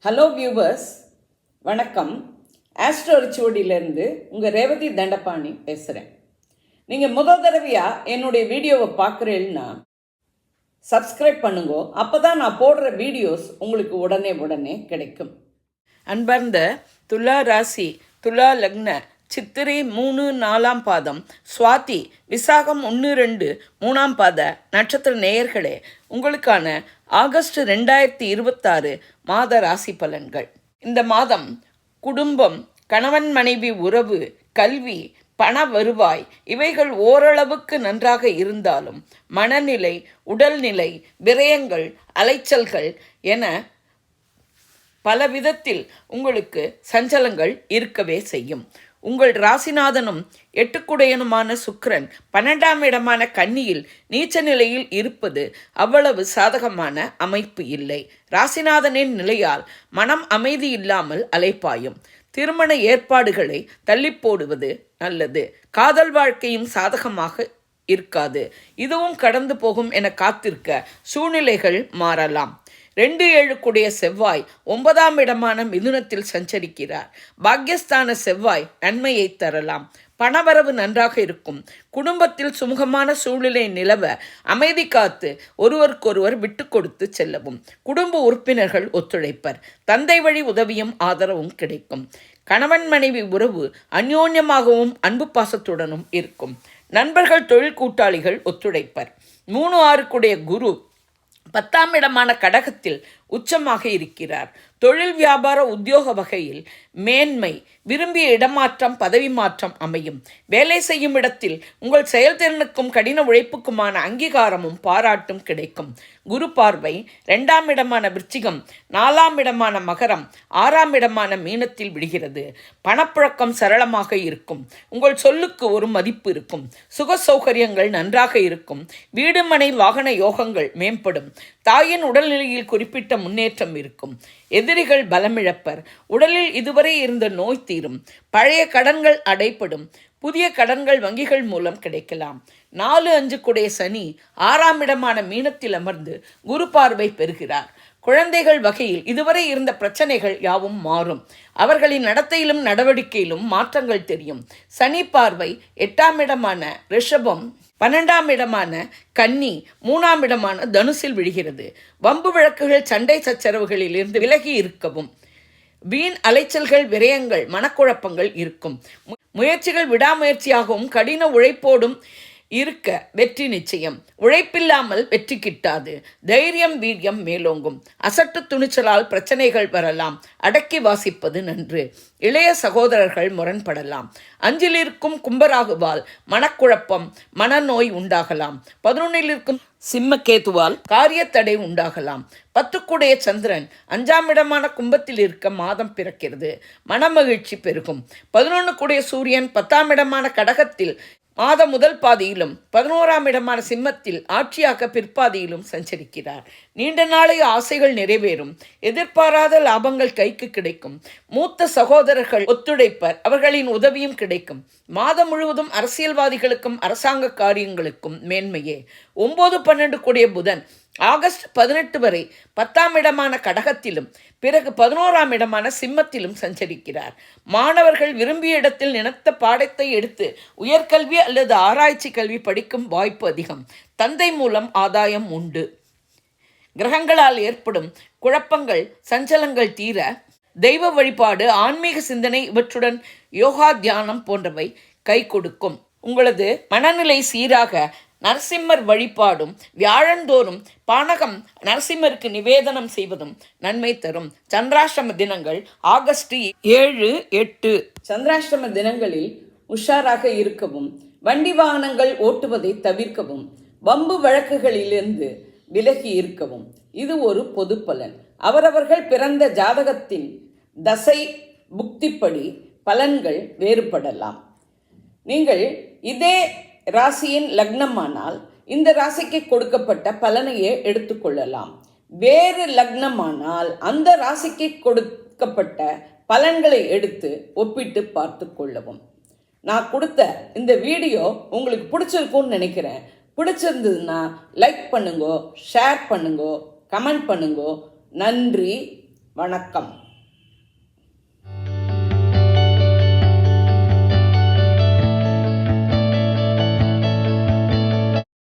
Hello viewers, வணக்கம். Astro ரிச்சுவடியிலேருந்து உங்கள் ரேவதி தண்டபாணி பேசுகிறேன். நீங்கள் முதல் தடவையாக என்னுடைய வீடியோவை பார்க்குறீங்கன்னா சப்ஸ்கிரைப் பண்ணுங்க. அப்போ தான் நான் போடுற வீடியோஸ் உங்களுக்கு உடனே கிடைக்கும். அன்பார்ந்த துலா ராசி, துலா லக்ன, சித்திரை 3-4 பாதம், சுவாதி, விசாகம் 1-2 3 பாத நட்சத்திர நேயர்களே, உங்களுக்கான ஆகஸ்ட் 2026 மாத ராசி பலன்கள். இந்த மாதம் குடும்பம், கணவன் மனைவி உறவு, கல்வி, பண வருவாய் இவைகள் ஓரளவுக்கு நன்றாக இருந்தாலும் மனநிலை, உடல்நிலை, விரயங்கள், அலைச்சல்கள் என பல விதத்தில் உங்களுக்கு சஞ்சலங்கள் இருக்கவே செய்யும். உங்கள் ராசிநாதனும் 8 சுக்கிரன் 12ஆம் இடமான கன்னியில் நீச்ச நிலையில் இருப்பது அவ்வளவு சாதகமான அமைப்பு இல்லை. ராசிநாதனின் நிலையால் மனம் அமைதி இல்லாமல் அலைப்பாயும். திருமண ஏற்பாடுகளை தள்ளி போடுவது நல்லது. காதல் வாழ்க்கையும் சாதகமாக இருக்காது. இதுவும் கடந்து போகும் என காத்திருக்க சூழ்நிலைகள் மாறலாம். 2-7 செவ்வாய் 9ஆம் இடமான மிதுனத்தில் சஞ்சரிக்கிறார். பாக்யஸ்தான செவ்வாய் நன்மையை தரலாம். பணவரவு நன்றாக இருக்கும். குடும்பத்தில் சுமூகமான சூழ்நிலை நிலவ அமைதி காத்து ஒருவருக்கொருவர் விட்டு கொடுத்து செல்லவும். குடும்ப உறுப்பினர்கள் ஒத்துழைப்பர். தந்தை வழி உதவியும் ஆதரவும் கிடைக்கும். கணவன் மனைவி உறவு அந்யோன்யமாகவும் அன்பு பாசத்துடனும் இருக்கும். நண்பர்கள், தொழில் கூட்டாளிகள் ஒத்துழைப்பர். 3-6 குரு 10ஆம் இடமான கடகத்தில் உச்சமாக இருக்கிறார். தொழில், வியாபார, உத்தியோக வகையில் மேன்மை, விரும்பிய இடமாற்றம், பதவி மாற்றம் அமையும். வேலை செய்யும் இடத்தில் உங்கள் செயல்திறனுக்கும் கடின உழைப்புக்குமான அங்கீகாரமும் பாராட்டும் கிடைக்கும். குரு பார்வை 2ஆம் இடமான விருச்சிகம், 4ஆம் இடமான மகரம், 6ஆம் இடமான மீனத்தில் விடுகிறது. பணப்புழக்கம் சரளமாக இருக்கும். உங்கள் சொல்லுக்கு ஒரு மதிப்பு இருக்கும். சுக சௌகரியங்கள் நன்றாக இருக்கும். வீடு, மனை, வாகன யோகங்கள் மேம்படும். தாயின் உடல்நிலையில் குறிப்பிட்ட முன்னேற்றம் இருக்கும். எதிரிகள் பலமிழப்பர். உடலில் இதுவரை இருந்த நோய் தீரும். பழைய கடன்கள் அடைப்படும். புதிய கடன்கள் வங்கிகள் மூலம் கிடைக்கலாம். 4-5 சனி 6ஆம் இடமான மீனத்தில் அமர்ந்து குரு பார்வை பெறுகிறார். குழந்தைகள் வகையில் இதுவரை இருந்த பிரச்சனைகள் யாவும் மாறும். அவர்களின் நடத்தையிலும் நடவடிக்கையிலும் மாற்றங்கள் தெரியும். சனி பார்வை 8ஆம் இடமான ரிஷபம், 12ஆம் இடமான கன்னி, 3ஆம் இடமான தனுசில் விழுகிறது. வம்பு வழக்குகள், சண்டை சச்சரவுகளில் இருந்து விலகி இருக்கவும். வீண் அலைச்சல்கள், விரயங்கள், மனக்குழப்பங்கள் இருக்கும். முயற்சிகள் விடாமுயற்சியாகவும் கடின உழைப்போடும் இருக்க வெற்றி நிச்சயம். உழைப்பில்லாமல் வெற்றி கிட்டாது. தைரியம், வீரியம் மேலோங்கும். அசட்டு துணிச்சலால் பிரச்சனைகள் வரலாம். அடக்கி வாசிப்பது நன்று. இளைய சகோதரர்கள் முரண்படலாம். அஞ்சில் இருக்கும் கும்பராகுவால் மனக்குழப்பம், மனநோய் உண்டாகலாம். 11இல் இருக்கும் சிம்மக்கேதுவால் காரியத்தடை உண்டாகலாம். 10 சந்திரன் 5ஆம் இடமான கும்பத்தில் இருக்க மாதம் பிறக்கிறது. மனமகிழ்ச்சி பெருகும். 11 சூரியன் 10ஆம் இடமான கடகத்தில் மாத முதல் பாதியிலும் 11ஆம் இடமான சிம்மத்தில் ஆட்சியாக பிற்பாதியிலும் சஞ்சரிக்கிறார். நீண்ட நாளைய ஆசைகள் நிறைவேறும். எதிர்பாராத லாபங்கள் கைக்கு கிடைக்கும். மூத்த சகோதரர்கள் ஒத்துழைப்பர். அவர்களின் உதவியும் கிடைக்கும். மாதம் முழுவதும் அரசியல்வாதிகளுக்கும் அரசாங்க காரியங்களுக்கும் மேன்மையே. 9-12 புதன் ஆகஸ்ட் 18 வரை 10ஆம் இடமான கடகத்திலும் பிறகு 11ஆம் இடமான சிம்மத்திலும் சஞ்சரிக்கிறார். மாணவர்கள் விரும்பிய இடத்தில் நினைத்த பாடத்தை எடுத்து உயர்கல்வி அல்லது ஆராய்ச்சி கல்வி படிக்கும் வாய்ப்பு அதிகம். தந்தை மூலம் ஆதாயம் உண்டு. கிரகங்களால் ஏற்படும் குழப்பங்கள், சஞ்சலங்கள் தீர தெய்வ வழிபாடு, ஆன்மீக சிந்தனை இவற்றுடன் யோகா, தியானம் போன்றவை கை கொடுக்கும். உங்களது மனநிலை சீராக நரசிம்மர் வழிபாடும் வியாழந்தோறும் பானகம் நரசிம்மருக்கு நிவேதனம் செய்வதும் நன்மை தரும். சந்திராஷ்டம தினங்கள் ஆகஸ்ட் 7-8. சந்திராஷ்டம தினங்களில் உஷாராக இருக்கவும், வண்டி வாகனங்கள் ஓட்டுவதை தவிர்க்கவும், வம்பு வழக்குகளிலிருந்து விலகி இருக்கவும். இது ஒரு பொது பலன். அவரவர்கள் பிறந்த ஜாதகத்தின் தசை புக்திப்படி பலன்கள் வேறுபடலாம். நீங்கள் இதே ராசியின் லக்னமானால் இந்த ராசிக்கு கொடுக்கப்பட்ட பலனையே எடுத்துக்கொள்ளலாம். வேறு லக்னமானால் அந்த ராசிக்கு கொடுக்கப்பட்ட பலன்களை எடுத்து ஒப்பிட்டு பார்த்து கொள்ளவும். நான் கொடுத்த இந்த வீடியோ உங்களுக்கு பிடிச்சிருக்கும்னு நினைக்கிறேன். பிடிச்சிருந்ததுன்னா லைக் பண்ணுங்க, ஷேர் பண்ணுங்க, கமெண்ட் பண்ணுங்க. நன்றி, வணக்கம்.